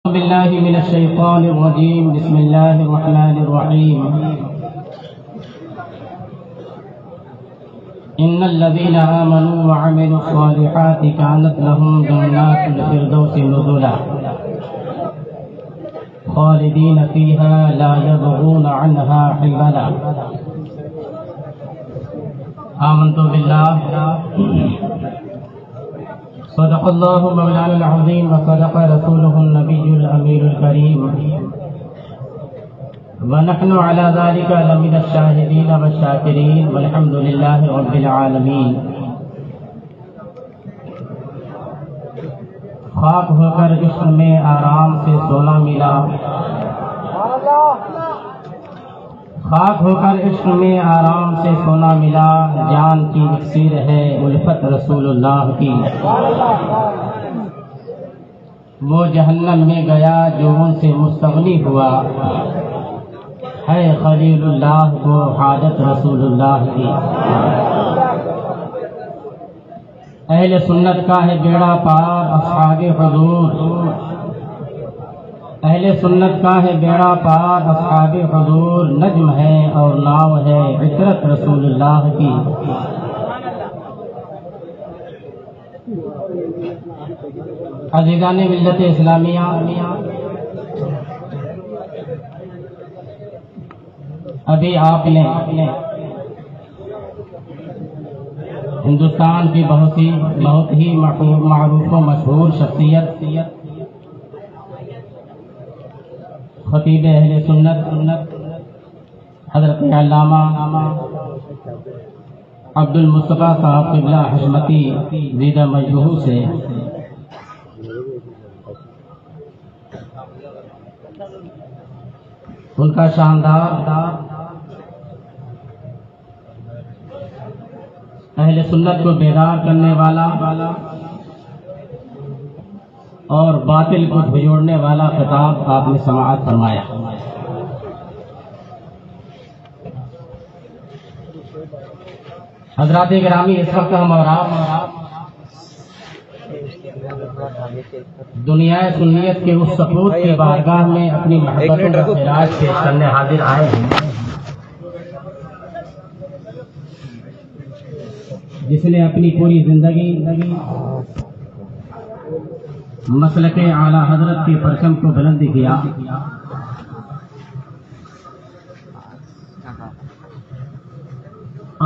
بالله من الشيطان الرجيم. بسم الله الرحمن الرحيم. إن الذين آمنوا وعملوا الصالحات كانت لهم جنات الفردوس نزلا خالدين فيها لا يبغون عنها حولا. آمنت بالله صدق الله مولانا العظيم وصدق رسوله النبي الأمير الكريم ونحن على ذلك لمن الشاهدين والشاكرين والحمد لله رب العالمين. خاک ہو کر عشق میں آرام سے سونا ملا، خاک ہو کر عشق میں آرام سے سونا ملا، جان کی اکسیر ہے الفت رسول اللہ کی. وہ جہنم میں گیا جو ان سے مستغنی ہوا، ہے خلیل اللہ کو حاجت رسول اللہ کی. اہل سنت کا ہے بیڑا پار اصحاب حضور، اہل سنت کا ہے بیڑا پار اصحاب حضور، نجم ہے اور ناو ہے عطرت رسول اللہ کی. عزیزان ملت اسلامیہ، ابھی آپ نے ہندوستان کی بہت ہی معروف و مشہور شخصیت خطیب اہل سنت حضرت علامہ عبد المصطفیٰ صاحب قبلہ حشمتی زیدہ مجروح سے ان کا شاندار اہل سنت کو بیدار کرنے والا اور باطل کو بھجوڑنے والا خطاب آپ نے سماعت فرمایا. حضرات گرامی، اس وقت ہم اور آپ دنیا سنیت کے اس سپوت کی بارگاہ میں اپنی محبتوں کا خراج پیش کرنے حاضر آئے ہیں، جس نے اپنی پوری زندگی مسلک اعلی حضرت کے پرچم کو بلند کیا،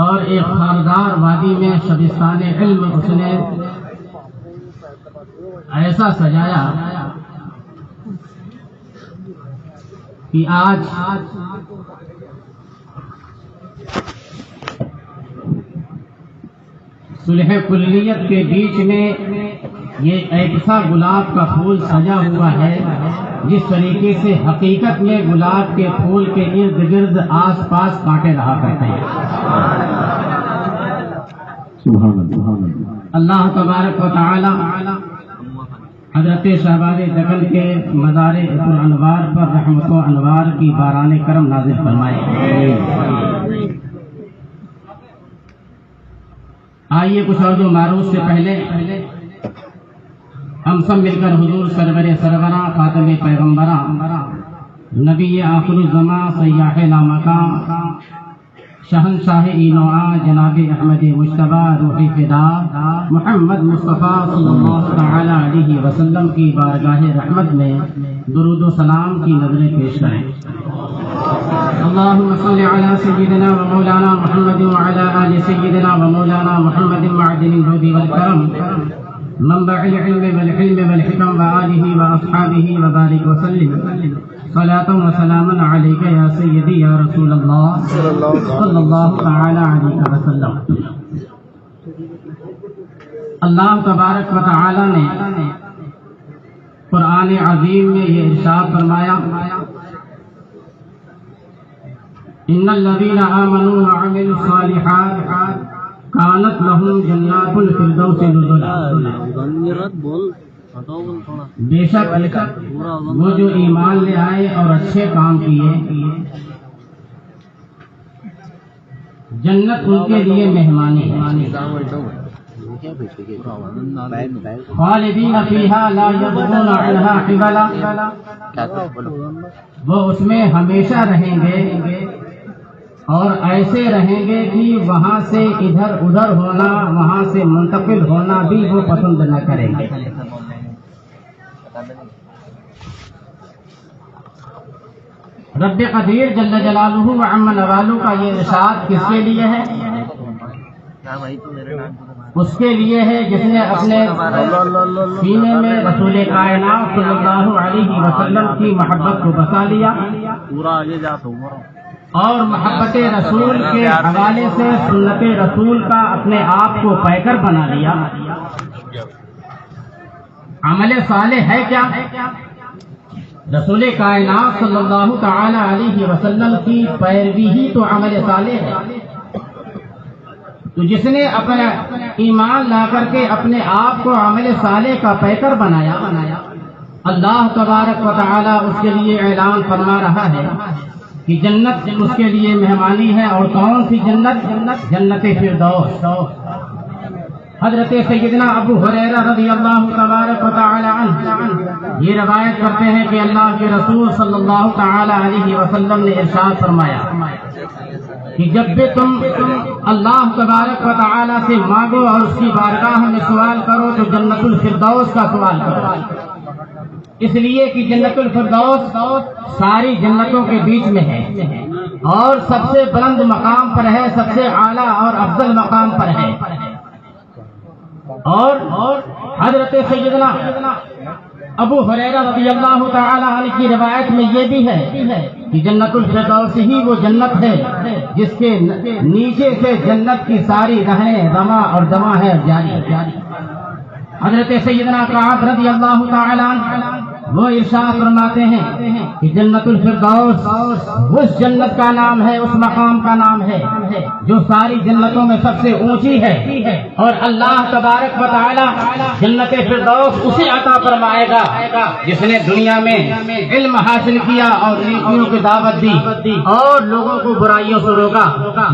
اور ایک خاردار وادی میں شبستان علم اس نے ایسا سجایا کہ آج صلح کلیت کے بیچ میں یہ ایسا گلاب کا پھول سجا ہوا ہے جس طریقے سے حقیقت میں گلاب کے پھول کے ارد گرد آس پاس کانٹے رہا کرتے ہیں. اللہ تبارک و تعالی حضرت شہباز دکن کے مزار انوار پر رحمت و انوار کی باران کرم نازل فرمائے. آئیے کچھ اور جو معروف سے پہلے ہم سب مل کر حضور سرورہ خاتم پیغمبراں نبی آخر الزماں سیاح لامکاں شہنشاہ اینوآ جناب احمد مجتبیٰ روحی فدا محمد مصطفیٰ صلی اللہ تعالی علیہ وسلم کی بارگاہ رحمت میں درود و سلام کی نظریں پیش کریں. اللهم صل على سيدنا ومولانا محمد وعلى آل سيدنا ومولانا محمد معدن الجود والكرم منبع العلم والحلم والحكم وآله وأصحابه وبارك وسلم صلاة وسلاما عليك يا سيدي يا رسول الله صلى الله تعالى عليك وسلم. اللہ تبارک و تعالی نے قرآن عظیم میں یہ ارشاد فرمایا، ان الذين آمنوا وعملوا الصالحات كانت لهم جنات الفردوس نزلا. بے شک وہ جو ایمان لے آئے اور اچھے کام کیے، جنت ان کے لیے مہمانی ہے. خالدین فیہا لا یبغون عنہا حولا، وہ اس میں ہمیشہ رہیں گے اور ایسے رہیں گے کہ وہاں سے ادھر ادھر ہونا، وہاں سے منتقل ہونا بھی وہ پسند نہ کریں گے۔ رب قدیر جل جلالہ و عم نوالہ کا یہ ارشاد کس کے لیے ہے؟ اس کے لیے ہے جس نے اپنے سینے میں رسول کائنات صلی اللہ علیہ وسلم کی محبت کو بسا لیا اور محبت رسول کے حوالے سے سنت رسول کا اپنے آپ کو پیکر بنا لیا۔ عمل صالح ہے کیا؟ رسول کائنات صلی اللہ تعالی علیہ وسلم کی پیروی ہی تو عمل صالح ہے۔ تو جس نے اپنا ایمان لا کر کے اپنے آپ کو عمل صالح کا پیکر بنایا، اللہ تبارک و تعالی اس کے لیے اعلان فرما رہا ہے کہ جنت اس کے لیے مہمانی ہے۔ اور کون سی جنت؟ جنت فردوس۔ حضرت سیدنا ابو ہریرہ رضی اللہ تبارک و تعالی عنہ یہ روایت کرتے ہیں کہ اللہ کے رسول صلی اللہ تعالی علیہ وسلم نے ارشاد فرمایا کہ جب بھی تم اللہ تبارک و تعالی سے مانگو اور اس کی بارگاہ میں سوال کرو تو جنت الفردوس کا سوال کرو، اس لیے کہ جنت الفردوس ساری جنتوں کے بیچ میں ہے اور سب سے بلند مقام پر ہے، سب سے اعلیٰ اور افضل مقام پر ہے۔ اور حضرت سیدنا ابو ہریرہ رضی اللہ تعالی عنہ کی روایت میں یہ بھی ہے کہ جنت الفردوس ہی وہ جنت ہے جس کے نیچے سے جنت کی ساری راہیں رواں اور دواں ہے جاری۔ حضرت سیدنا کعب رضی اللہ تعالی عنہ وہ ارشاد فرماتے ہیں کہ جنت الفردوس اس جنت کا نام ہے، اس مقام کا نام ہے جو ساری جنتوں میں سب سے اونچی ہے، اور اللہ تبارک و تعالی جنت فردوس اسے عطا فرمائے گا جس نے دنیا میں علم حاصل کیا اور نیکیوں کی دعوت دی اور لوگوں کو برائیوں سے روکا،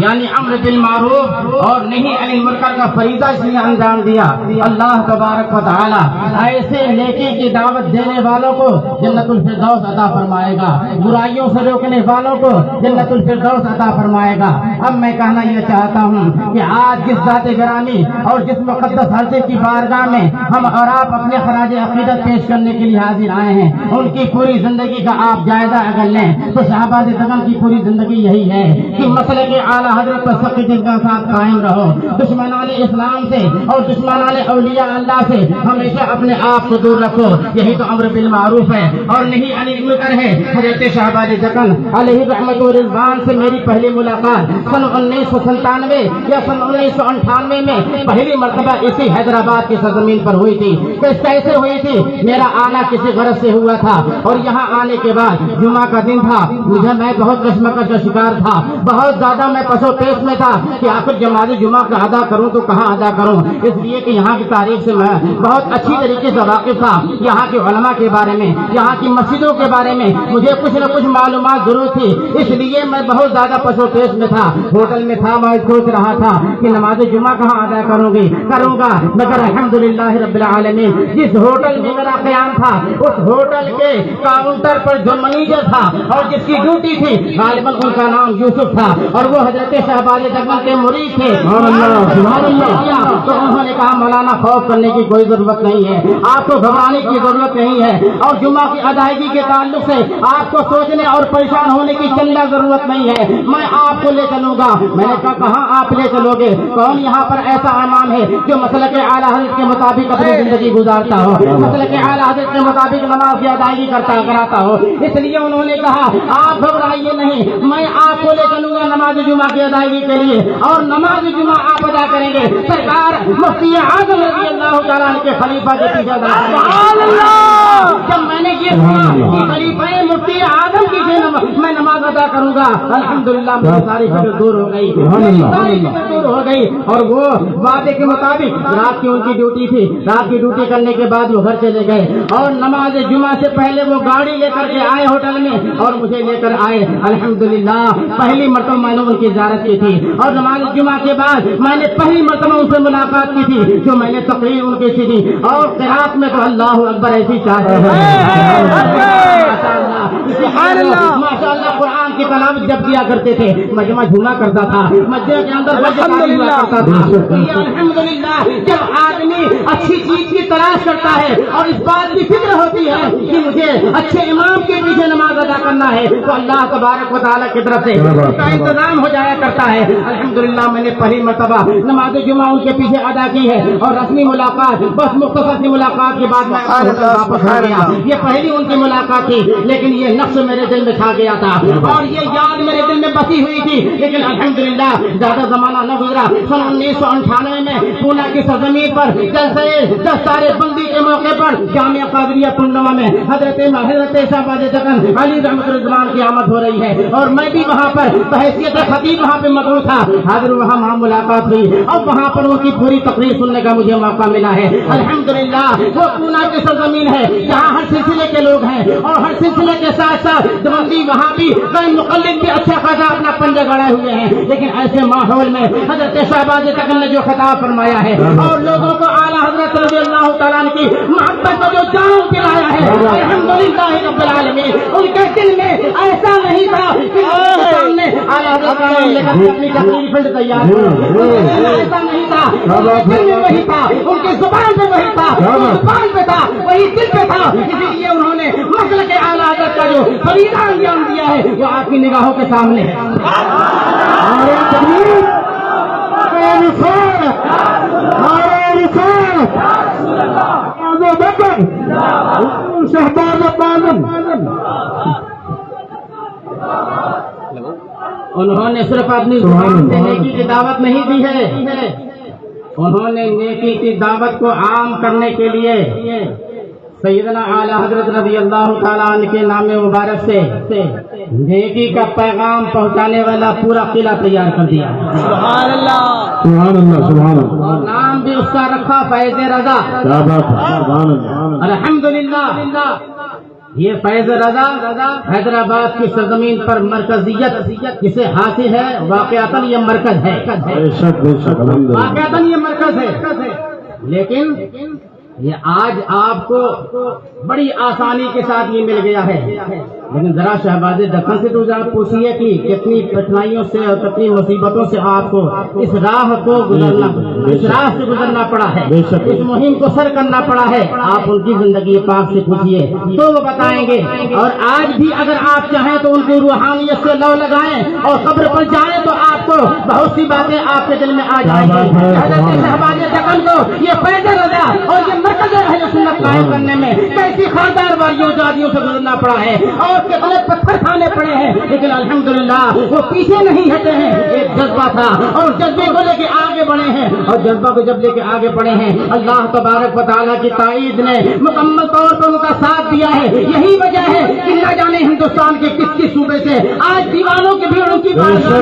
یعنی امر بالمعروف اور نہی عن المنکر کا فریضہ اس نے انجام دیا۔ اللہ تبارک و تعالی ایسے نیکی کی دعوت دینے والوں کو جنت الفردوس عطا فرمائے گا، برائیوں سے روکنے والوں کو جنت الفردوس عطا فرمائے گا۔ اب میں کہنا یہ چاہتا ہوں کہ آج جس ذات گرامی اور جس مقدس حضرت کی بارگاہ میں ہم اور آپ اپنے خراج عقیدت پیش کرنے کے لیے حاضر آئے ہیں، ان کی پوری زندگی کا آپ جائزہ اگر لیں تو شہباز دغن کی پوری زندگی یہی ہے کہ مسلک اعلیٰ حضرت پر سخت دل کا ساتھ قائم رہو، دشمنان اسلام سے اور دشمنان اولیاء اللہ سے ہمیشہ اپنے آپ کو دور رکھو، یہی تو امر بالمعروف ہے اور نہیں عن المنکر ہے۔ حضرت شہباز دغن علیہ رحمت و رضوان سے میری پہلی ملاقات سن 1997 یا سن 1998 میں پہلی مرتبہ اسی حیدرآباد کی سرزمین پر ہوئی تھی۔ کیسے ہوئی تھی؟ میرا آنا کسی غرض سے ہوا تھا اور یہاں آنے کے بعد جمعہ کا دن تھا، میں بہت کشمکش کا شکار تھا، بہت زیادہ میں پسو پیش میں تھا کہ آخر نماز جمعہ کا ادا کروں تو کہاں ادا کروں، اس لیے کہ یہاں کی تاریخ سے میں بہت اچھی طریقے سے واقف تھا، یہاں کے علماء کے بارے میں، یہاں کی مسجدوں کے بارے میں مجھے کچھ نہ کچھ معلومات ضرور تھی، اس لیے میں بہت زیادہ پسو پیش میں تھا، ہوٹل میں تھا، میں سوچ رہا تھا کہ نماز جمعہ کہاں ادا کروں گا، مگر الحمدللہ رب العالمین جس ہوٹل میں میرا قیام تھا اس ہوٹل کے کاؤنٹر پر جو منیجر تھا اور جس کی ڈیوٹی تھی غالباً ان کا نام یوسف تھا اور وہ حضرت شہباز دغن کے مرید تھے، تو انہوں نے کہا مولانا خوف کرنے کی کوئی ضرورت نہیں ہے، آپ کو گھبرانے کی ضرورت نہیں ہے اور جمعہ کی ادائیگی کے تعلق سے آپ کو سوچنے اور پریشان ہونے کی چندہ ضرورت نہیں ہے، میں آپ کو لے چلوں گا۔ میں نے کہا کہاں آپ لے چلو گے؟ کون یہاں پر ایسا امام ہے جو مسلک اعلیٰ حضرت کے مطابق اپنی زندگی گزارتا ہو، مسلک اعلیٰ حضرت کے مطابق نماز کی ادائیگی کراتا ہو؟ اس لیے انہوں نے کہا آپ گھبرائیے نہیں، میں آپ کو لے چلوں گا نماز جمعہ کی ادائیگی کے لیے اور نماز جمعہ آپ ادا کریں گے۔ سرکار مفتی اعظم رضی اللہ تعالیٰ عنہ کے خلیفہ کے پیچھے جب میں نے یہ سنا کہ خلیفہ مفتی اعظم کی میں نماز ادا کروں گا. الحمدللہ میری ساری فکر دور ہو گئی, دور ہو گئی. اور وہ وعدے کے مطابق رات کی ان کی ڈیوٹی تھی, رات کی ڈیوٹی کرنے کے بعد وہ گھر چلے گئے اور نماز جمعہ سے پہلے وہ گاڑی لے کر کے آئے ہوٹل میں اور مجھے لے کر آئے. الحمدللہ پہلی مرتبہ میں نے ان کی زیارت کی تھی اور نماز جمعہ کے بعد میں نے پہلی مرتبہ ان سے ملاقات کی تھی جو میں نے تقریر ان کی سنی. اور قرات میں تو اللہ اکبر ایسی چاہتے ماشاء اللہ قرآن کی تلاوت جب کیا کرتے تھے مجمع جھوما کرتا تھا, مسجد کے اندر کرتا تھا. الحمدللہ جب آدمی اچھی چیز کی تلاش کرتا ہے اور اس بات کی فکر ہوتی ہے کہ مجھے اچھے امام کے پیچھے نماز ادا کرنا ہے تو اللہ تبارک و تعالیٰ کی طرف سے اس کا انتظام ہو جایا کرتا ہے. الحمدللہ میں نے پہلی مرتبہ نماز جمعہ ان کے پیچھے ادا کی ہے اور رسمی ملاقات بس مختصر سی ملاقات کے بعد میں واپس آ گیا. یہ پہلی ان کی ملاقات تھی لیکن یہ نقش میرے دل میں چھا گیا تھا اور یہ یاد میرے دل میں بسی ہوئی تھی. لیکن الحمدللہ زیادہ زمانہ نہ گزرا. سن 1998 میں پونا کی سرزمین پر جلسے دستار بندی کے موقع پر جامعہ قادریہ پنڈوا میں حضرت شہباز دکن علی رحمۃ الرحمان کی آمد ہو رہی ہے اور میں بھی وہاں پر بحیثیت خطیب وہاں پہ مدعو تھا. حاضر وہاں ملاقات ہوئی اور وہاں پر ان کی پوری تقریر سننے کا مجھے موقع ملا ہے. الحمدللہ وہ پونا کی سرزمین ہے جہاں ہر سلسلے کے لوگ ہیں اور ہر سلسلے کے ساتھ ساتھ وہاں بھی مقلد بھی اچھا خاصا اپنا پنجہ گڑے ہوئے ہیں. لیکن ایسے ماحول میں حضرت شہباز دکن نے جو خطاب فرمایا ہے اور لوگوں کو اعلیٰ حضرت رضی اللہ تعالیٰ کی محبت کا جو جان پلایا ہے الحمدللہ رب العالمین. ان کے دل میں ایسا نہیں تھا کہ سامنے اعلیٰ حضرت اپنی تقریر فلڈ تیار ایسا نہیں تھا. دل میں وہی تھا, ان کی زبان پہ وہی تھا, زبان پہ تھا, وہی دل پہ تھا. اسی لیے انہوں نے مسئلہ کے اعلیٰ حضرت کا جو فریضہ انجام دیا ہے وہ آپ کی نگاہوں کے سامنے ہے. انہوں نے صرف اپنی زبان سے نیکی کی دعوت نہیں دی ہے, انہوں نے نیکی کی دعوت کو عام کرنے کے لیے سیدنا اعلیٰ حضرت رضی اللہ تعالیٰ عنہ کے نام مبارک سے نیکی کا پیغام پہنچانے والا پورا قلعہ تیار کر دیا. سبحان اللہ, سبحان اللہ, سبحان اللہ. اور نام بھی اس کا رکھا فیض رضا. الحمدللہ یہ فیض رضا حیدرآباد کی سرزمین پر مرکزیت جسے حاصل ہے واقعتاً یہ مرکز ہے, واقعتاً یہ مرکز ہے. لیکن یہ آج آپ کو بڑی آسانی کے ساتھ یہ مل گیا ہے. لیکن ذرا شہباز دکن سے تو آپ پوچھیے کہ کتنی کٹھنائیوں سے اور کتنی مصیبتوں سے آپ کو اس راہ کو گزرنا, اس راہ سے گزرنا پڑا ہے, اس مہم کو سر کرنا پڑا ہے. آپ ان کی زندگی پاک سے پوچھیے تو وہ بتائیں گے. اور آج بھی اگر آپ چاہیں تو ان کی روحانیت سے لو لگائیں اور قبر پر جائیں تو آپ کو بہت سی باتیں آپ کے دل میں آ جائیں گی. حضرت شہباز دکن کو یہ فیض رضا اور یہ مرکز اہل سنت قائم کرنے میں کیسی خاندار والیوں جادیوں سے گزرنا پڑا ہے اور کتنے پتھر کھانے پڑے ہیں. لیکن الحمدللہ وہ پیچھے نہیں ہٹے ہیں. ایک جذبہ تھا اور جذبے کو لے کے آگے بڑھے ہیں اور جذبہ کو جب لے کے آگے بڑھے ہیں اللہ تبارک و تعالیٰ کی تائید نے مکمل طور پر ان کا ساتھ دیا ہے. یہی وجہ ہے کہ نہ جانے ہندوستان کے کس کس صوبے سے آج دیوانوں کی بھیڑ ان کی بارگاہ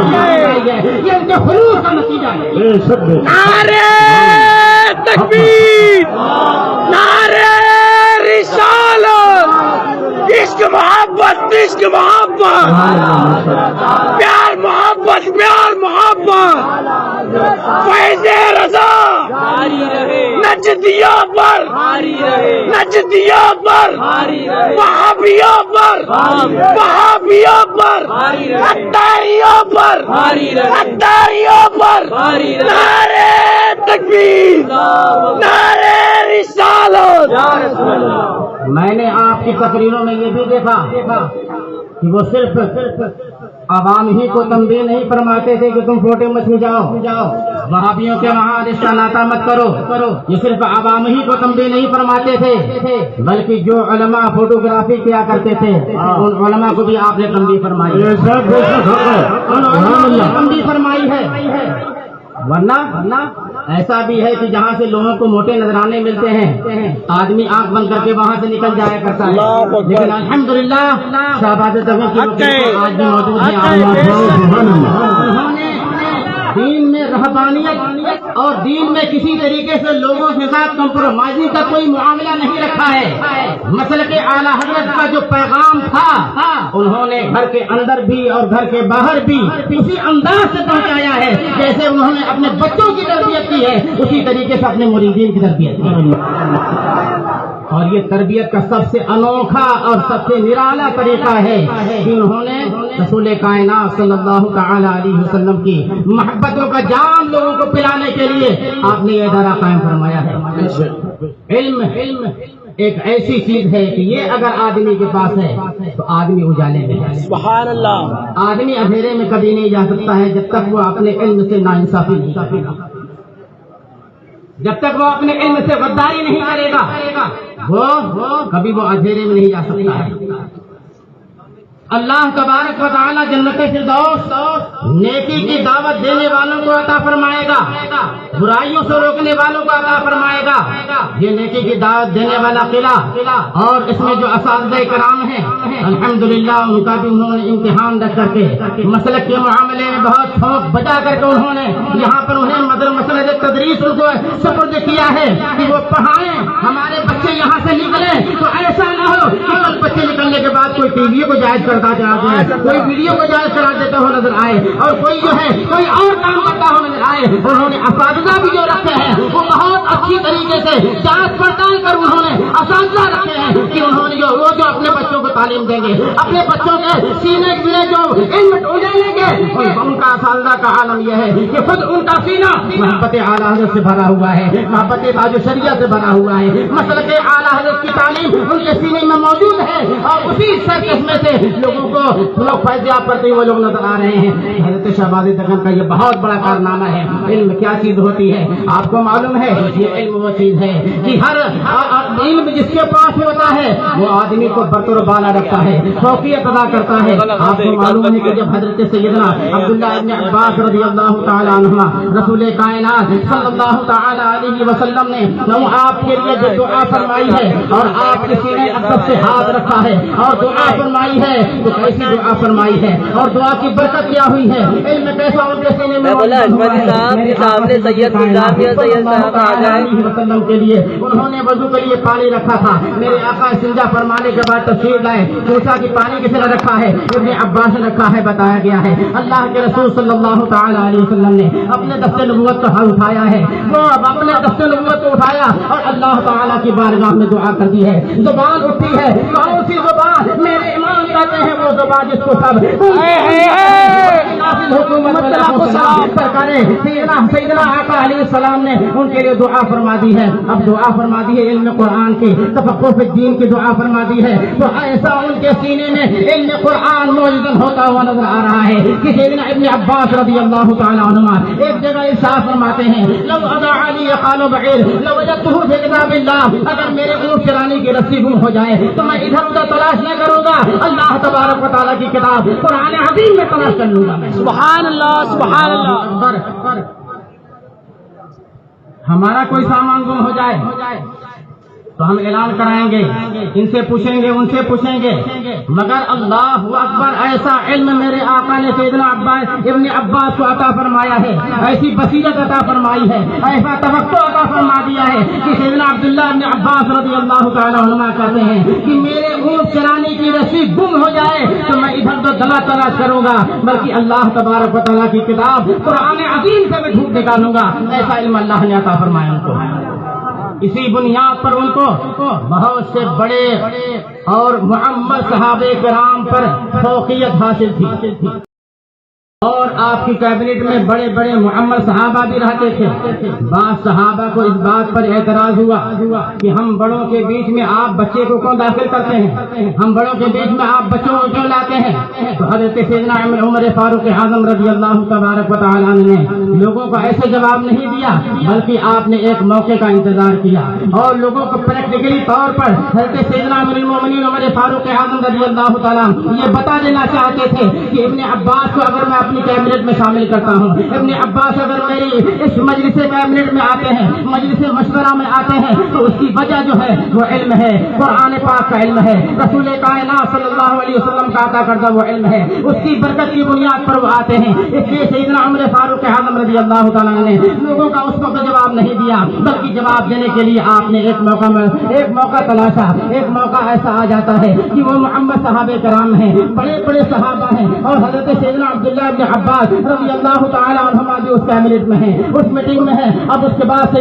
میں یہ ان کے خلوص کا نتیجہ ہے. نعرہ تکبیر, نعرہ رسالت, عشق محبت, عشق محبت, پیار محبت, پیار محبت, فیض رضا نجدیہ پر, نجدیہ پر, وہابیوں پر, وہابیوں پر, اتاریوں پر, اتاریوں پر, نعرہ تکبیر, نعرہ رسالت. میں نے آپ کی تقریروں میں یہ بھی دیکھا کہ وہ صرف عوام ہی کو تنبیہ نہیں فرماتے تھے کہ تم فوٹو مت جاؤ, وہابیوں کے وہاں رشتہ ناتا مت کرو. یہ صرف عوام ہی کو تنبیہ نہیں فرماتے تھے بلکہ جو علماء فوٹوگرافی کیا کرتے تھے ان علماء کو بھی آپ نے تنبیہ فرمائی ہے, تنبیہ فرمائی ہے. ورنہ ایسا بھی ہے کہ جہاں سے لوگوں کو موٹے نذرانے ملتے ہیں آدمی آنکھ بند کر کے وہاں سے نکل جایا کرتا ہے، لیکن الحمدللہ شہباز تغی کی وکیل آج بھی موجود ہیں۔ انہوں نے دین میں رہبانیت اور دین میں کسی طریقے سے لوگوں کے ساتھ کمپرومائزنگ کا کوئی معاملہ نہیں رکھا ہے۔ مسلک اعلیٰ حضرت کا جو پیغام تھا انہوں نے گھر کے اندر بھی اور گھر کے باہر بھی اسی انداز سے پہنچایا ہے جیسے انہوں نے اپنے بچوں کی تربیت کی ہے، اسی طریقے سے اپنے مریدین کی تربیت کی ہے۔ اور یہ تربیت کا سب سے انوکھا اور سب سے نرالا طریقہ ہے کہ انہوں نے رسول کائنات صلی اللہ تعالی علیہ وسلم کی محبتوں کا جام لوگوں کو پلانے کے لیے آپ نے یہ ادارہ قائم فرمایا ہے۔ علم ایک ایسی چیز ہے کہ یہ اگر آدمی کے پاس ہے تو آدمی اجالے میں ہے، سبحان اللہ۔ آدمی اندھیرے میں کبھی نہیں جا سکتا ہے جب تک وہ اپنے علم سے ناانصافی نہیں کرے گا، جب تک وہ اپنے علم سے غداری نہیں کرے گا وہ کبھی وہ اندھیرے میں نہیں جا سکتا ہے۔ اللہ تبارک و تعالی جنت فردوس نیکی کی دعوت دینے والوں کو عطا فرمائے گا، برائیوں سے روکنے والوں کو عطا فرمائے گا۔ یہ نیکی کی دعوت دینے والا قلعہ اور اس میں جو اساتذہ کرام ہیں الحمدللہ ان کا بھی انہوں نے امتحان رکھ کر کے مسلک کے معاملے میں بہت ٹھوک بجا کر کے انہوں نے یہاں پر انہیں مسئلہ تدریس ان کو سپرد کیا ہے کہ وہ پڑھائیں، ہمارے بچے یہاں سے نکلیں تو ایسا نہ ہو کہ بچے نکلنے کے بعد کوئی ٹی وی کو جائز کرتا چلا جائے، کوئی ویڈیو کو جائز کرا دیتا ہو نظر آئے اور کوئی جو ہے کوئی اور کام کرتا ہو نظر آئے۔ انہوں نے اساتذہ بھی جو رکھے ہیں وہ بہت اچھی طریقے سے جانچ پڑتال کر انہوں نے اساتذہ رکھے ہیں کہ انہوں نے وہ جو اپنے بچوں کو تعلیم دیں گے، اپنے بچوں کے سینے میں جو علم ڈھونڈیں گے ان کا اساتذہ کا عالم یہ ہے کہ خود ان کا سینہ محبت اعلیٰ حضرت سے بھرا ہوا ہے، محبت تاج شریعت سے بھرا ہوا ہے، مسلک اعلیٰ حضرت کی تعلیم ان کے سینے میں موجود ہے اور اسی سرکس میں سے لوگوں کو لوگ فیضیاب کرتے ہوئے لوگ نظر آ رہے ہیں۔ حضرت شہباز تغی کا یہ بہت بڑا کارنامہ ہے۔ علم کیا چیز ہوتی ہے آپ کو معلوم ہے؟ یہ علم وہ چیز ہے کہ ہر علم جس کے پاس ہوتا ہے وہ آدمی کو برتر بالا رکھتا ہے، فوقیت ادا کرتا ہے۔ آپ کو معلوم ہے کہ جب حضرت سیدنا عبداللہ ابن عباس رضی اللہ تعالی عنہما رسول کائنات صلی اللہ تعالی علیہ وسلم نے آپ کے لیے جو دعا فرمائی ہے اور آپ کے سینے اقدس سے ہاتھ رکھا ہے اور دعا فرمائی ہے تو کیسی دعا فرمائی ہے اور دعا کی برکت کیا ہوئی ہے، علم کیسا ان کے سینے میں وسلم کے لیے انہوں نے وضو کے لیے پانی رکھا تھا۔ میرے آقا استنجا فرمانے کے بعد تشریف لائے، پوچھا کہ پانی کس نے رکھا ہے؟ ابن عباس نے رکھا ہے، بتایا گیا ہے اللہ کے رسول صلی اللہ تعالی علیہ وسلم نے اپنے دست نبوت کو اٹھایا ہے، وہ اب اپنے دست نبوت کو اٹھایا اور اللہ تعالیٰ کی بارگاہ میں دعا کرتی ہے، زبان اٹھی ہے، کون سی زبان؟ میرے امام کہتے ہیں وہ زبان جس کو سب سیدنا آقا علیہ السلام نے ان کے لیے دعا فرما دی ہے۔ اب دعا فرما دی ہے علم قرآن کی، تفقہ فی الدین کی دعا فرما دی ہے، تو ایسا ان کے سینے میں علم قرآن موجود ہوتا ہوا نظر آ رہا ہے کہ سیدنا ابن عباس رضی اللہ تعالی عنہما ایک جگہ ارشاد فرماتے ہیں لو اضاع علی قال بعیر لوجدته فی کتاب اللہ، اگر میرے اونٹ چرانے کی رسی گم ہو جائے تو میں ادھر ادھر تلاش نہ کروں گا، اللہ تبارک و تعالیٰ کی کتاب قرآن عظیم میں تلاش کر لوں گا میں۔ سبحان اللہ سبحان اللہ۔ ہمارا کوئی سامان گم ہو جائے تو ہم اعلان کرائیں گے، ان سے پوچھیں گے ان سے پوچھیں گے، مگر اللہ اکبر ایسا علم میرے آقا نے سیدنا ابن عباس کو عطا فرمایا ہے، ایسی بصیرت عطا فرمائی ہے، ایسا توقع عطا فرما دیا ہے کہ سیدنا عبداللہ ابن عباس رضی اللہ تعالی عنہما کہتے ہیں کہ میرے اونٹ چرانے کی رسی گم ہو جائے تو میں ادھر ادھر دلا تلاش کروں گا، بلکہ اللہ تبارک و تعالیٰ کی کتاب قرآن عظیم سے میں ڈھونڈ نکالوں گا۔ ایسا علم اللہ نے عطا فرمایا ان کو، اسی بنیاد پر ان کو بہت سے بڑے اور معمر صحابہ کرام پر فوقیت حاصل تھی اور آپ کی کیبنٹ میں بڑے بڑے معمر صحابہ بھی رہتے تھے۔ بعض صحابہ کو اس بات پر اعتراض ہوا کہ ہم بڑوں کے بیچ میں آپ بچے کو کیوں داخل کرتے ہیں، ہم بڑوں کے بیچ میں آپ بچوں کو کیوں لاتے ہیں؟ تو حضرت سیدنا عمر فاروق اعظم رضی اللہ تبارک و تعالیٰ عنہ نے لوگوں کو ایسے جواب نہیں دیا، بلکہ آپ نے ایک موقع کا انتظار کیا اور لوگوں کو پریکٹیکلی طور پر حضرت سیدنا امیر المومنین عمر فاروق اعظم رضی اللہ تعالیٰ یہ بتا دینا چاہتے تھے کہ ابن عباس کو اگر میں اپنی کیبنٹ میں شامل کرتا ہوں۔ ابن عباس اگر میری اس مجلس کیبنٹ میں آتے ہیں، مجلس مشورہ میں آتے ہیں، تو اس کی وجہ جو ہے وہ علم ہے، قرآن پاک کا علم ہے، رسول کائنات صلی اللہ علیہ وسلم کا عطا کردہ وہ علم ہے، اس کی برکت کی بنیاد پر وہ آتے ہیں۔ اس لیے سیدنا عمر فاروق اعظم رضی اللہ تعالیٰ نے لوگوں کا اس وقت جواب نہیں دیا، بلکہ جواب دینے کے لیے آپ نے ایک موقع تلاشا۔ ایک موقع ایسا آ جاتا ہے کہ وہ محمد صحابہ کرام ہیں، بڑے بڑے صحابہ ہیں، اور حضرت سیدنا عبداللہ بن عباس رضی اللہ تعالیٰ عنہما جو اس کیبنٹ میں ہیں، اس میٹنگ میں ہیں۔ اب اس کے بعد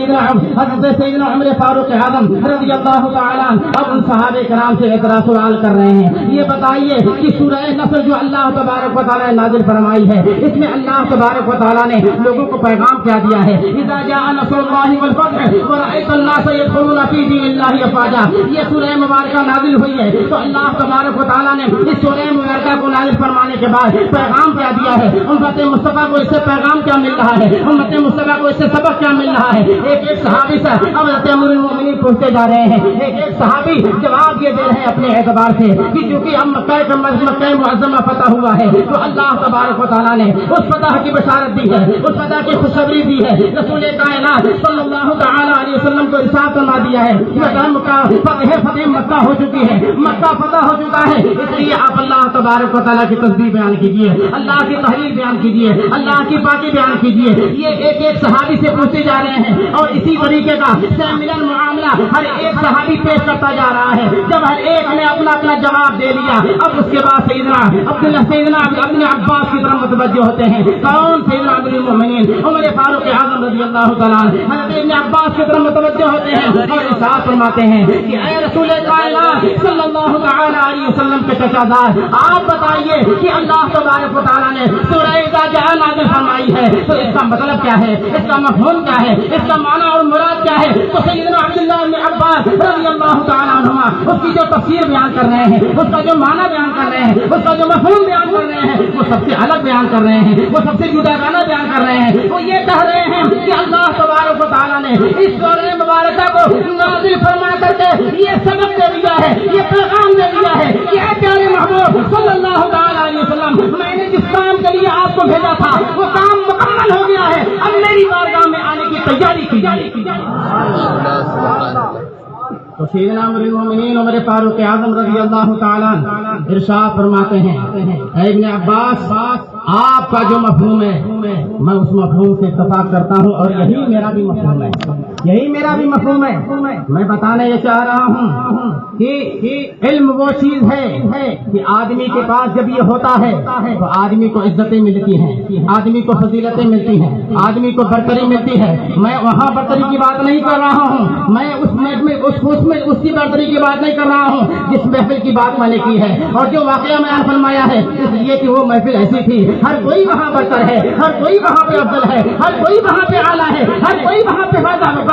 حضرت سیدنا عمر فاروق اعظم رضی اللہ تعالیٰ اب ان صحابہ کرام سے ایک سوال کر رہے ہیں، یہ بتائیے کہ سورہ نصر جو اللہ تبارک و تعالیٰ نے نازل فرمائی ہے، اس میں اللہ تبارک و تعالیٰ نے لوگوں کو پیغام کیا دیا ہے؟ اذا جاء نصر اللہ والفتح ورأيت الناس يدخلون في دين الله افواجا، یہ سورہ مبارکہ نازل ہوئی ہے تو اللہ تبارک و تعالیٰ نے اس سورہ مبارکہ کو نازل فرمانے کے بعد پیغام کیا دیا ہے؟ امت مصطفیٰ کو اس سے پیغام کیا مل رہا ہے؟ امت مصطفیٰ کو اس سے سبق کیا مل رہا ہے؟ ایک ایک صحابی سے حضرت امیر المومنین پوچھتے جا رہے ہیں، ایک ایک صحابی جواب یہ دے رہے ہیں اپنے اعتبار سے کہ چونکہ اب مکہ معظمہ فتح ہوا ہے تو اللہ تبارک و تعالیٰ نے اس فتح کی بشارت دی ہے، اس فتح کی خوشخبری دی ہے، رسول کائنات صلی اللہ تعالیٰ علیہ وسلم کو ارشاد فرما دیا ہے فتح مکہ ہو چکی ہے، مکہ فتح ہو چکا ہے۔ اس لیے آپ اللہ تبارک و تعالیٰ کی تسبیح بیان کیجیے، اللہ کی تحلیل بیان کیجیے، اللہ کی پاکی بیان کیجیے۔ یہ ایک ایک صحابی سے پوچھتے جا رہے ہیں اور اسی طریقے کا سیمینر معاملہ ہر ایک صحابی پیش کرتا جا رہا ہے۔ جب ہر ایک نے اپنا اپنا جواب دے دیا، اب اس کے بعد سیدنا ابن عباس کی طرف متوجہ ہوتے ہیں۔ کون؟ سیدنا امیر المومنین عمر فاروق اعظم رضی اللہ تعالیٰ حضرت ابن عباس کی طرف متوجہ ہوتے ہیں اور ارشاد فرماتے ہیں کہ اے رسول کائنات صلی اللہ تعالیٰ علیہ وسلم کے چچا زاد، آپ بتائیے کہ اللہ تبارک و تعالیٰ نے سورہ اذا جاء نازل فرمائی ہے تو اس کا مطلب کیا ہے، اس کا مفہوم کیا ہے، اس کا معنی اور مراد کیا ہے؟ تو سیدنا عبداللہ بن عباس رضی اللہ تعالیٰ عنہما اس کی جو تفسیر بیان کر رہے ہیں، اس کا جو معنی بیان کر رہے ہیں، اس کا جو مفہوم بیان کر رہے ہیں، وہ سب سے الگ بیان کر رہے ہیں، وہ سب سے جداگانہ بیان کر رہے ہیں۔ وہ یہ کہہ رہے ہیں کہ اللہ تبارک و تعالیٰ نے اس سورہ مبارکہ کو نازل فرما کر کے یہ سبق دے دیا ہے، یہ پیغام دے دیا ہے کہ اے پیارے محبوب صلی اللہ تعالیٰ علیہ وسلم، میں نے جس کام کے لیے آپ کو بھیجا تھا وہ کام مکمل ہو گیا ہے، اب میری بارگاہ میں آنے کی تیاری کیجیے۔ تو سیدنا امیر المومنین عمر فاروق اعظم رضی اللہ تعالیٰ ارشاد فرماتے ہیں، اے ابن عباس، آپ کا جو مفہوم ہے میں اس مفہوم سے اتفاق کرتا ہوں اور یہی میرا بھی مفہوم ہے، یہی میرا بھی مفہوم ہے۔ میں بتانے یہ چاہ رہا ہوں کہ علم وہ چیز ہے کہ آدمی کے پاس جب یہ ہوتا ہے تو آدمی کو عزتیں ملتی ہیں، آدمی کو فضیلتیں ملتی ہیں، آدمی کو برتری ملتی ہے۔ میں وہاں برتری کی بات نہیں کر رہا ہوں، میں اس کی برتری کی بات نہیں کر رہا ہوں جس محفل کی بات میں نے کی ہے اور جو واقعہ میں نے فرمایا ہے، اس لیے کہ وہ محفل ایسی تھی، ہر کوئی وہاں برتر ہے، ہر کوئی وہاں پہ افضل ہے، ہر کوئی وہاں پہ اعلیٰ ہے، ہر کوئی وہاں پہ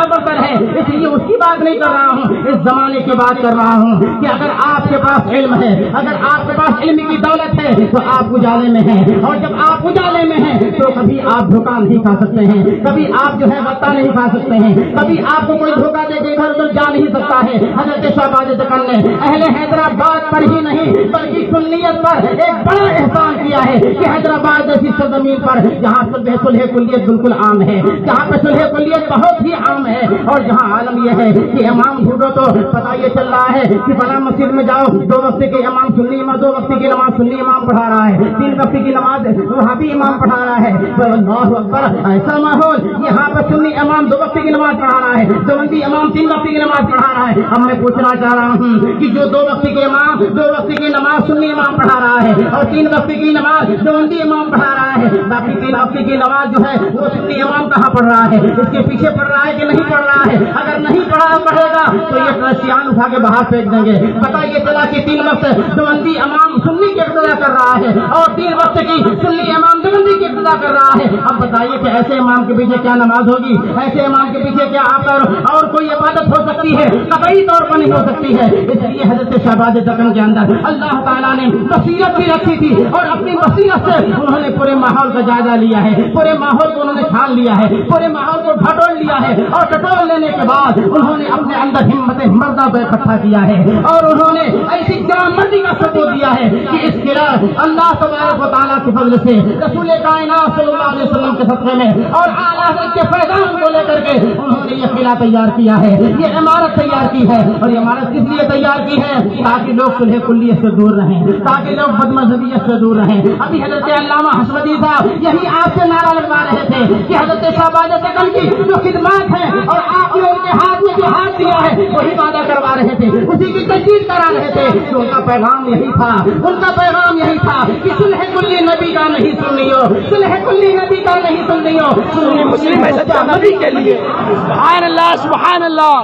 برتر ہے، اس لیے اس کی بات نہیں کر رہا ہوں، اس زمانے کی بات کر رہا ہوں کہ اگر آپ کے پاس علم ہے، اگر آپ کے پاس علم کی دولت ہے تو آپ اجالے میں ہیں، اور جب آپ اجالے میں ہیں تو کبھی آپ دھوکہ نہیں کھا سکتے ہیں، کبھی آپ جو ہے بتا نہیں کھا سکتے ہیں، کبھی آپ کو کوئی دھوکہ دے کے ادھر ادھر جا نہیں سکتا ہے۔ حضرت شہباز دکن نے اہل حیدرآباد پر ہی نہیں بلکہ سنیت پر ایک بڑا احسان کیا ہے کہ حیدرآباد ایسی سرزمین پر جہاں صلح کلیت بالکل عام ہے، جہاں پہ صلح کلیت بہت ہی عام ہے، اور جہاں عالم یہ ہے کہ امام ڈھونڈو تو پتہ یہ چل رہا ہے کہ فلاں مسجد میں جاؤ، 2 وقت کے امام سنی امام، 2 وقت کی نماز سنی امام پڑھا رہا ہے، 3 وقت کی نماز وہابی امام پڑھا رہا ہے۔ اللہ اکبر، ایسا ماحول یہاں پہ سنی امام 2 وقت کی نماز پڑھا رہا ہے، دیوبندی امام 3 وقت کی نماز پڑھا رہا ہے۔ اب میں پوچھنا چاہ رہا ہوں کہ جو 2 وقت کے امام 2 وقت کی نماز سنی امام پڑھا رہا ہے اور 3 وقت کی نماز دیوبندی امام پڑھا رہا ہے، باقی 3 وقت کی نماز جو ہے وہ سنی امام کہاں پڑھ رہا ہے؟ اس کے پیچھے پڑھ رہا ہے کہ نہیں پڑھ رہا ہے؟ اگر نہیں پڑھے گا تو یہ کرسچیان اٹھا کے باہر پھینک دیں گے۔ پتہ یہ چلا کہ 3 وقت دیوبندی امام سنی کی اقتدا کر رہا ہے اور 3 وقت کی سنی امام دیوبندی کی اقتدا کر رہا ہے۔ اب بتائیے کہ ایسے امام کے پیچھے کیا نماز ہوگی؟ ایسے امام کے پیچھے کیا آپ اور کوئی عبادت ہو سکتی ہے؟ قطعی طور پر نہیں ہو سکتی ہے۔ اس لیے حضرت شہباز دکن کے اندر اللہ تعالیٰ نے بصیرت بھی رکھی تھی اور اپنی بصیرت سے انہوں نے پورے ماحول کا جائزہ لیا ہے، پورے ماحول کو انہوں نے چھان لیا ہے، پورے ماحول کو ڈھٹول لیا ہے، اور ڈھٹول لینے کے بعد انہوں نے اپنے اندر ہمت مردہ کو اکٹھا کیا ہے اور انہوں نے ایسی جامردی کا ثبوت دیا ہے کہ اس قلعہ اللہ تبارک و تعالیٰ کے فضل سے رسول کائنات صلی اللہ علیہ وسلم کے صدقے میں اور اعلیٰ حضرت کے پیغام کو لے کر کے انہوں نے یہ قلعہ تیار کیا ہے، یہ عمارت تیار کی ہے. اور یہ عمارت کس لیے تیار کی ہے؟ تاکہ لوگ صلح کلیت سے دور رہیں، تاکہ لوگ بد مذہبیت سے دور رہیں. ابھی حضرت علامہ حشمتی صاحب یہی آپ سے نعرہ لگوا رہے تھے کہ حضرت شہباز سکن کی جو خدمات ہیں اور آپ نے ان کے ہاتھ میں جو ہاتھ دیا ہے وہی وعدہ کروا رہے تھے، اسی کی تجدید کرا رہے تھے. تو ان کا پیغام یہی تھا، ان کا پیغام یہی تھا کہ صلح کلی نبی کا نہیں سننی ہو، صلح کلی نبی کا نہیں سننی ہو، سنی مسلم ہے سچا نبی کے لیے. سبحان اللہ سبحان اللہ.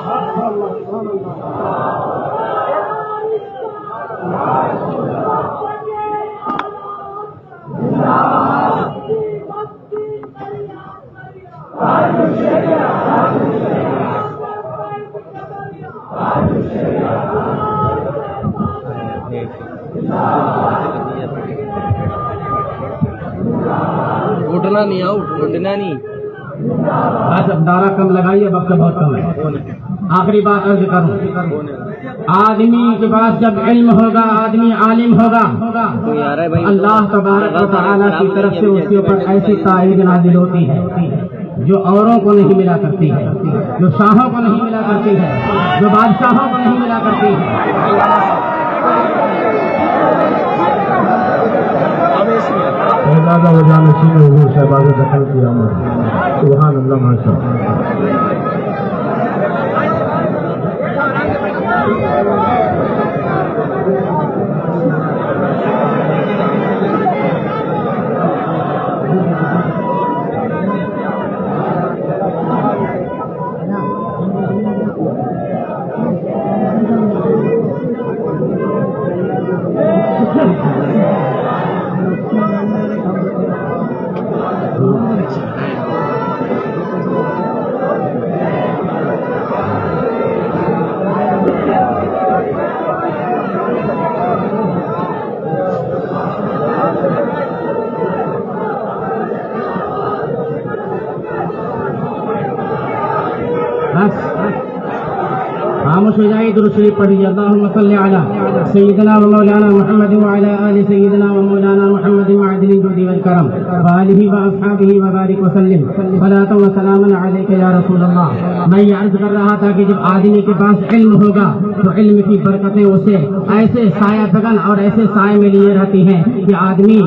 اٹھنا نہیں اٹھنا نہیں. بس اب دارہ کم لگائیے، وقت بہت کم ہے. آخری بات عرض کروں، آدمی کے پاس جب علم ہوگا، آدمی عالم ہوگا، اللہ تبارک و تعالیٰ کی طرف سے اس کے اوپر ایسی تائید نازل ہوتی ہے جو اوروں کو نہیں ملا کرتی ہے، جو شاہوں کو نہیں ملا کرتی ہے، جو بادشاہوں کو نہیں ملا کرتی ہے. اعزاز و جانشین حضور شہباز سکن کی آمد. سبحان اللہ ماشاء اللہ. خاموش ہو جائے. درود شریف پڑھیے. اللہم صلی علی سیدنا و مولانا محمد وعلی آل سیدنا و مولانا محمد معدل الجود والکرم وآلہ واصحابہ وبارک وسلم. صلاۃ و سلام علیک یا رسول اللہ. میں یہ عرض کر رہا تھا کہ جب آدمی کے پاس علم ہوگا تو علم کی برکتیں اسے ایسے سایہ دگن اور ایسے سائے میں لیے رہتی ہیں کہ آدمی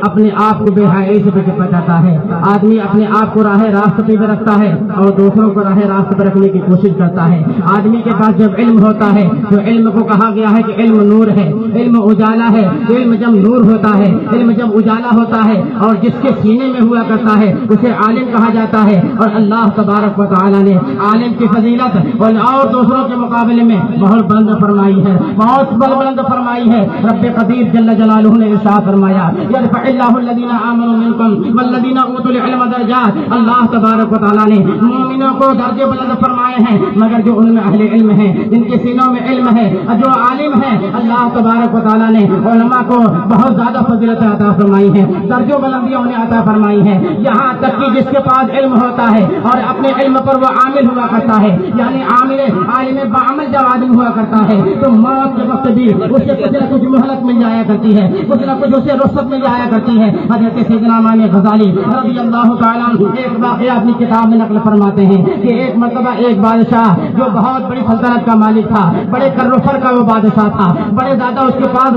اپنے آپ کو بے حیائی سے بچاتا ہے، آدمی اپنے آپ کو راہ راست پہ بھی رکھتا ہے اور دوسروں کو راہ راست پہ رکھنے کی کوشش کرتا ہے. آدمی کے پاس جب علم ہوتا ہے تو علم کو کہا گیا ہے کہ علم نور ہے، علم اجالا ہے. علم جب نور ہوتا ہے، علم جب اجالا ہوتا ہے اور جس کے سینے میں ہوا کرتا ہے اسے عالم کہا جاتا ہے. اور اللہ تبارک و تعالیٰ نے عالم کی فضیلت اور دوسروں کے مقابلے میں بہت بلند فرمائی ہے، بہت بلند فرمائی ہے. رب قدیر جل جلالہ نے ارشاد فرمایا یرفع اللہ الذین آمنوا منکم والذین اوتوا العلم درجات. اللہ تبارک و تعالیٰ نے مومنوں کو درجے بلند فرمائے ہیں، مگر جو ان میں اہل علم ہیں، جن کے سینوں میں علم ہے، جو عالم ہے، اللہ تبارک و تعالیٰ نے علماء کو بہت زیادہ فضیلت عطا فرمائی ہے، درجوں بلندیاں انہیں عطا فرمائی ہیں. یہاں تک کہ جس کے پاس علم ہوتا ہے اور اپنے علم پر وہ عامل ہوا کرتا ہے، یعنی عالم بعمل جب آدمی ہوا کرتا ہے تو موت کے وقت بھی اسے کچھ نہ کچھ مہلت مل جایا کرتی ہے، کچھ نہ کچھ اسے رخصت مل جایا کرتی ہے. حضرت سیدنا امام غزالی رضی اللہ تعالیٰ عنہ ایک واقعہ اپنی کتاب میں نقل فرماتے ہیں کہ ایک مرتبہ ایک بادشاہ جو بہت بڑی سلطنت کا مالک تھا، بڑے کروفر کا وہ بادشاہ تھا، بڑے زیادہ اس کے پاس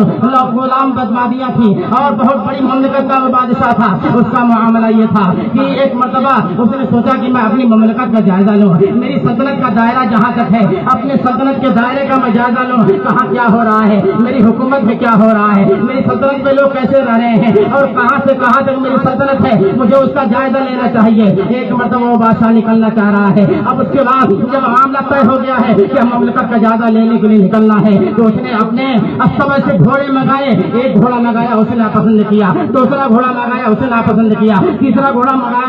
غلام بدمادیاں تھیں اور بہت بڑی مملکت کا وہ بادشاہ تھا. اس کا معاملہ یہ تھا کہ ایک مرتبہ اس نے سوچا کہ میں اپنی مملکت کا جائزہ لوں، میری سلطنت کا دائرہ جہاں تک ہے اپنے سلطنت کے دائرے کا میں جائزہ لوں، کہاں کیا ہو رہا ہے، میری حکومت میں کیا ہو رہا ہے، میری سلطنت میں لوگ کیسے رہ رہے ہیں اور کہاں سے کہاں تک میری سلطنت ہے، مجھے اس کا جائزہ لینا چاہیے. ایک مرتبہ وہ بادشاہ نکلنا چاہ رہا ہے. اب اس کے بعد جب معاملہ طے ہو گیا ہے کہ مملکت کا جائزہ لینے کے لیے نکلنا ہے تو اس نے اپنے استبل سے گھوڑے منگائے. ایک گھوڑا منگایا اسے ناپسند کیا، دوسرا گھوڑا منگایا اسے ناپسند کیا، تیسرا گھوڑا منگایا.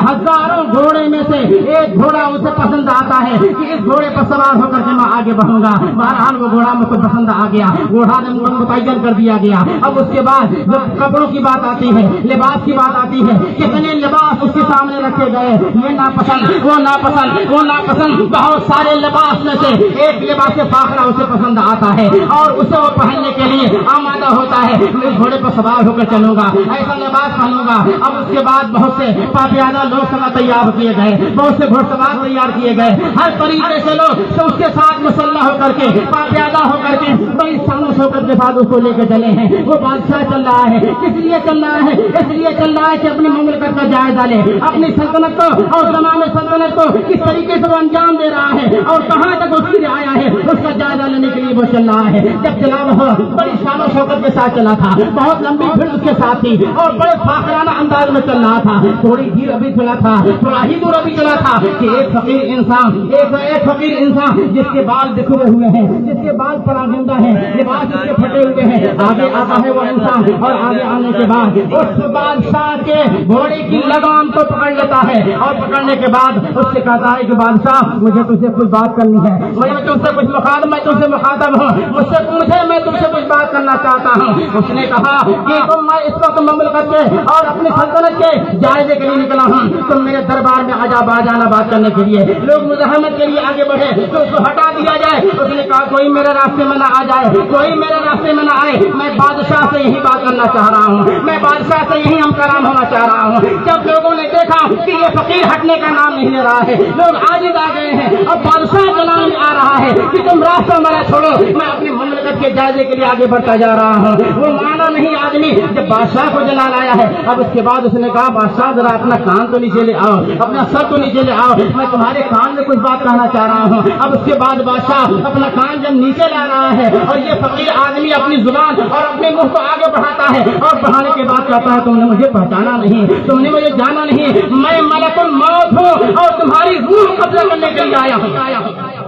ہزاروں گھوڑے میں سے ایک گھوڑا اسے پسند آتا ہے کہ اس گھوڑے پر سوار ہو کر کے میں آگے بڑھوں گا. بہرحال وہ گھوڑا مجھ کو پسند آ گیا، گھوڑا متعین کر دیا گیا. اب اس کے بعد جب کپڑوں کی بات آتی ہے، لباس کی بات آتی ہے، کتنے لباس اس کے سامنے رکھے گئے، یہ ناپسند وہ ناپسند وہ ناپسند. بہت سارے لباس میں سے ایک لباس فاخرہ اسے پسند آتا ہے اور اسے وہ پہننے کے لیے آمادہ ہوتا ہے، میں اس گھوڑے پر سوار ہو کر چلوں گا، ایسا لباس پہنوں گا۔ اب اس کے بعد بہت سے پاپیادہ لوگ سوا تیار کیے گئے، بہت سے گھوڑ سوار تیار کیے گئے، ہر طریقے سے لوگ اس کے ساتھ مسلح ہو کر کے پاپیادہ ہو کر کے بڑی شان و شوکت کے ساتھ اس کو لے کے چلے ہیں۔ وہ بادشاہ چل رہا ہے، کس لیے چل رہا ہے؟ اس لیے چل رہا ہے کہ اپنی مملکت کا جائزہ لے، اپنی سلطنت کو اور زمانے سلطنت کو کس طریقے سے وہ انجام دے رہا ہے اور کہاں تک اس کی رعایا ہے، اس کا جائزہ لینے کے لیے وہ چل رہا ہے۔ جب چلا وہ بڑی شان و شوکت کے ساتھ چلا تھا، بہت لمبی بھیڑ اس کے ساتھ تھی اور بڑے فاخرانہ انداز میں چل رہا تھا۔ تھوڑی دیر ابھی چلا تھا، تھوڑا ہی دور ابھی چلا تھا کہ ایک فقیر انسان جس کے بال بکھرے ہوئے ہیں، جس کے بال پراگندہ ہیں، لباس اس کے پھٹے ہوئے ہیں، آگے آتا ہے وہ انسان اور آگے آنے کے بعد اس بادشاہ کے گھوڑے کی لگام کو پکڑ لیتا ہے اور پکڑنے کے بعد اس سے کہتا ہے کہ بادشاہ مجھے تجھ سے کچھ بات کرنی ہے، میں تم سے کچھ میں تم سے مخاطب ہوں، مجھ سے پوچھے، میں تم سے کچھ بات کرنا چاہتا ہوں۔ اس نے کہا کہ تم میں اس وقت مملکت کے اور اپنی سلطنت کے جائزے کے لیے نکلا ہوں، تم میرے دربار میں آ جانا بات کرنے کے لیے۔ لوگ مزاحمت کے لیے آگے بڑھے تو اس کو ہٹا دیا جائے۔ اس نے کہا کوئی میرے راستے میں نہ آ جائے، کوئی میرے راستے میں نہ آئے، میں بادشاہ سے یہی بات کرنا چاہ رہا ہوں، میں بادشاہ سے یہی ہم کلام ہونا چاہ رہا ہوں۔ جب لوگوں نے دیکھا کہ یہ فقیر ہٹنے کا نام نہیں لے رہا ہے، لوگ عاجز آ گئے ہیں، اب بادشاہ کا نام آ رہا ہے کہ تم راستہ میرا چھوڑو، میں اپنی مملکت کے جائزے کے لیے آگے بڑھتا جا رہا ہوں۔ وہ مانا نہیں آدمی جب بادشاہ کو جلال آیا ہے۔ اب اس کے بعد اس نے کہا بادشاہ ذرا اپنا کان تو نیچے لے آؤ، اپنا سر تو نیچے لے آؤ، میں تمہارے کان میں کچھ بات کہنا چاہ رہا ہوں۔ اب اس کے بعد بادشاہ اپنا کان جب نیچے لا رہا ہے اور یہ فقیر آدمی اپنی زبان اور اپنے منہ کو آگے بڑھاتا ہے اور بڑھانے کے بعد کہتا ہے تم نے مجھے پہچانا نہیں، تم نے مجھے جانا نہیں، میں ملک الموت ہوں اور تمہاری روح قبضہ کرنے کے لیے آیا ہوں۔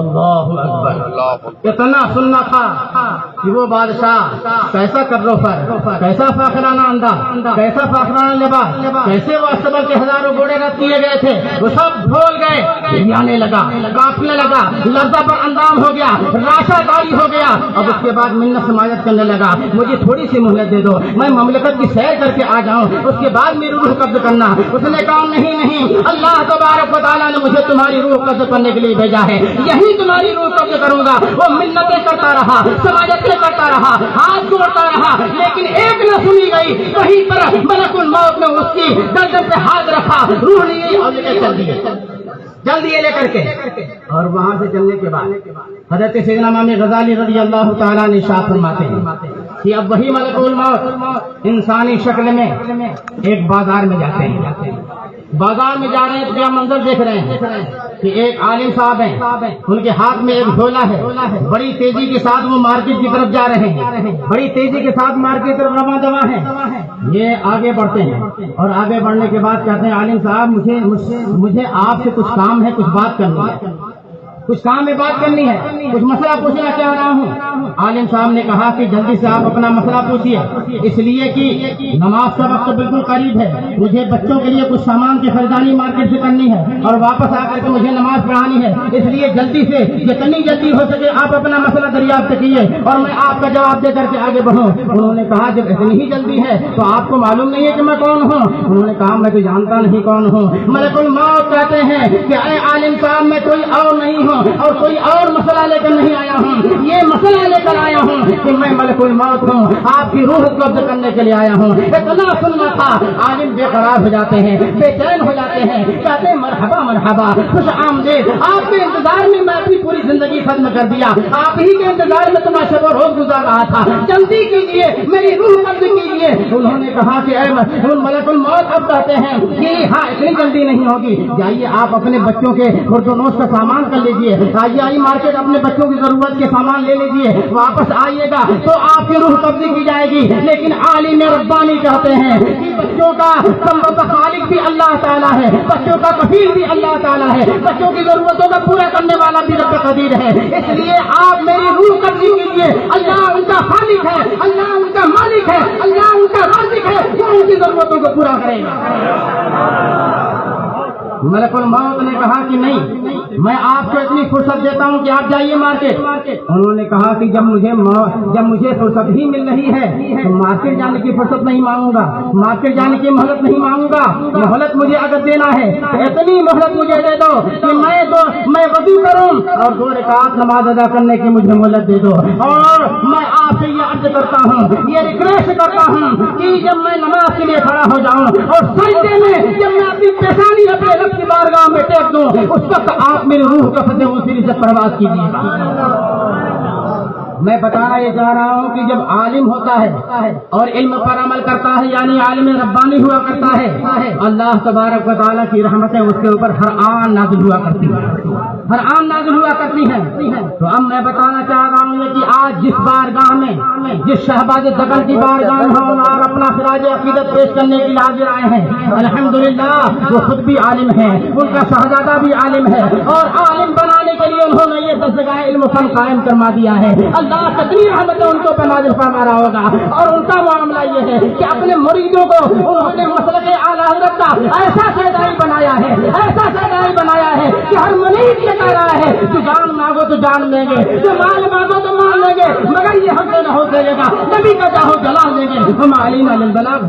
اللہ اکبر، اتنا سننا تھا کہ وہ بادشاہ کیسا کروفر، کیسا فاخرانہ انداز، کیسا فاخرانہ لباس، کیسے وہ استبل کے ہزاروں گھوڑے رد کیے گئے تھے وہ سب بھول گئے، آنے لگا، کاپنے لگا، لرزہ پر اندام ہو گیا، راشا داری ہو گیا۔ اب اس کے بعد منت سماجت کرنے لگا مجھے تھوڑی سی مہلت دے دو، میں مملکت کی سیر کر کے آ جاؤں، اس کے بعد میری روح قبض کرنا۔ اس نے کہا نہیں، اللہ تبارک و تعالیٰ نے مجھے تمہاری روح قبض کرنے کے لیے بھیجا ہے، یہی تمہاری روح قبض کروں گا۔ وہ منتیں کرتا رہا، سماجتیں کرتا رہا، ہاتھ جوڑتا رہا، لیکن ایک نہ سنی گئی۔ کہیں پر ملک الموت نے اس کی گردن پہ ہاتھ رکھا، روح لی اور لے کے چل دیے، جلدی لے کر کے۔ اور وہاں سے چلنے کے بعد حضرت سیدنا امام غزالی رضی اللہ تعالیٰ نے ارشاد فرماتے ہیں کہ اب وہی ملک الموت انسانی شکل میں ایک بازار میں جاتے ہیں، بازار میں جا رہے ہیں تو کیا منظر دیکھ رہے ہیں کہ ایک عالم صاحب ہیں، ان کے ہاتھ میں ایک جھولا ہے، بڑی تیزی کے ساتھ وہ مارکیٹ کی طرف جا رہے ہیں، بڑی تیزی کے ساتھ مارکیٹ کی طرف رواں دواں ہیں۔ یہ آگے بڑھتے ہیں اور آگے بڑھنے کے بعد کہتے ہیں عالم صاحب مجھے آپ سے کچھ کام ہے، کچھ بات کرنی ہے، کچھ کام میں بات کرنی ہے، کچھ مسئلہ پوچھنا چاہ رہا ہوں۔ عالم صاحب نے کہا کہ جلدی سے آپ اپنا مسئلہ پوچھیے، اس لیے کہ نماز کا وقت بالکل قریب ہے، مجھے بچوں کے لیے کچھ سامان کی خریداری مارکیٹ سے کرنی ہے اور واپس آ کر کے مجھے نماز پڑھانی ہے، اس لیے جلدی سے جتنی جلدی ہو سکے آپ اپنا مسئلہ دریافت کیجیے اور میں آپ کا جواب دے کر کے آگے بڑھوں۔ انہوں نے کہا جب اتنی ہی جلدی ہے تو آپ کو معلوم نہیں ہے کہ میں کون ہوں؟ انہوں نے کہا میں تو جانتا نہیں کون ہوں۔ ملک الموت کہتے ہیں کہ اے عالم صاحب میں کوئی اور نہیں ہوں اور کوئی اور مسئلہ لے کر نہیں آیا ہوں، یہ مسئلہ لے کر آیا ہوں کہ میں ملک الموت ہوں، آپ کی روح قبض کرنے کے لیے آیا ہوں۔ اتنا سننا تھا، عالم بے قرار ہو جاتے ہیں، بے چین ہو جاتے ہیں، کہتے ہیں مرحبا مرحبا، خوش آمدید، آپ کے انتظار میں میں اپنی پوری زندگی ختم کر دیا، آپ ہی کے انتظار میں تمہارا شب و روز گزار رہا تھا، جلدی کیجیے میری روح قبض کیجیے۔ انہوں نے کہا کہ اے ملک الموت، اب کہتے ہیں کہ ہاں اتنی جلدی نہیں ہوگی، جائیے آپ اپنے بچوں کے خرد و نوش کا سامان کر لیجیے، آئیے مارکیٹ اپنے بچوں کی ضرورت کے سامان لے لیجیے، واپس آئیے گا تو آپ کی روح قبض کی جائے گی۔ لیکن عالم ربانی کہتے ہیں کہ بچوں کا خالق بھی اللہ تعالیٰ ہے، بچوں کا کفیل بھی اللہ تعالیٰ ہے، بچوں کی ضرورتوں کا پورا کرنے والا بھی رب قدیر ہے، اس لیے آپ میری روح قبض کیجیے۔ اللہ ان کا خالق ہے، اللہ ان کا مالک ہے، اللہ ان کا رازق ہے، وہ ان کی ضرورتوں کو پورا کرے گا۔ ملک الموت نے کہا کہ نہیں، میں آپ کو اتنی فرصت دیتا ہوں کہ آپ جائیے مارکیٹ. انہوں نے کہا کہ جب مجھے فرصت ہی مل رہی ہے تو مارکیٹ جانے کی فرصت نہیں مانگوں گا, مارکیٹ جانے کی مہلت نہیں مانگوں گا. مہلت مجھے اگر دینا ہے تو اتنی مہلت مجھے دے دو کہ میں وضو کروں اور 2 رکعت نماز ادا کرنے کی مجھے مہلت دے دو. اور میں آپ سے یہ عرض کرتا ہوں, یہ ریکویسٹ کرتا ہوں کہ جب میں نماز کے لیے کھڑا ہو جاؤں اور سجدے میں جب میں اپنی پیشانی اپنے رب کی بارگاہ میں ٹیک دوں, اس وقت آپ میری روح کا فتح اسی سے پرواز کیجیے. میں بتانا یہ چاہ رہا ہوں کہ جب عالم ہوتا ہے اور علم پر عمل کرتا ہے, یعنی عالم ربانی ہوا کرتا ہے, اللہ تبارک و تعالیٰ کی رحمتیں اس کے اوپر ہر آن نازل ہوا کرتی ہیں, ہر آن نازل ہوا کرتی ہیں. تو اب میں بتانا چاہ رہا ہوں کہ آج جس بارگاہ میں جس شہباز دکن کی بارگاہ میں ہم اور اپنا خراج عقیدت پیش کرنے کے لیے حاضر آئے ہیں, الحمدللہ وہ خود بھی عالم ہیں, ان کا شہزادہ بھی عالم ہے, اور عالم بنانے کے لیے انہوں نے یہ 10 جگہ علم فن قائم کروا دیا ہے. اللہ کتنی رحمت ان کو نازل فرما رہا ہوگا. اور ان کا معاملہ یہ ہے کہ اپنے مریدوں کو انہوں نے مسلک اعلیٰ حضرت کا ایسا سیدائی بنایا ہے, ایسا سیدائی بنایا ہے کہ ہر مرید یہ کہہ رہا ہے کہ جان مانگو تو جان لیں گے, جو مال مانگو تو مان لیں گے, مگر یہ ہم سے نہ ہو سکے گا. نبی کا جاہو جلال لیں گے. ہم علینا للبلاغ.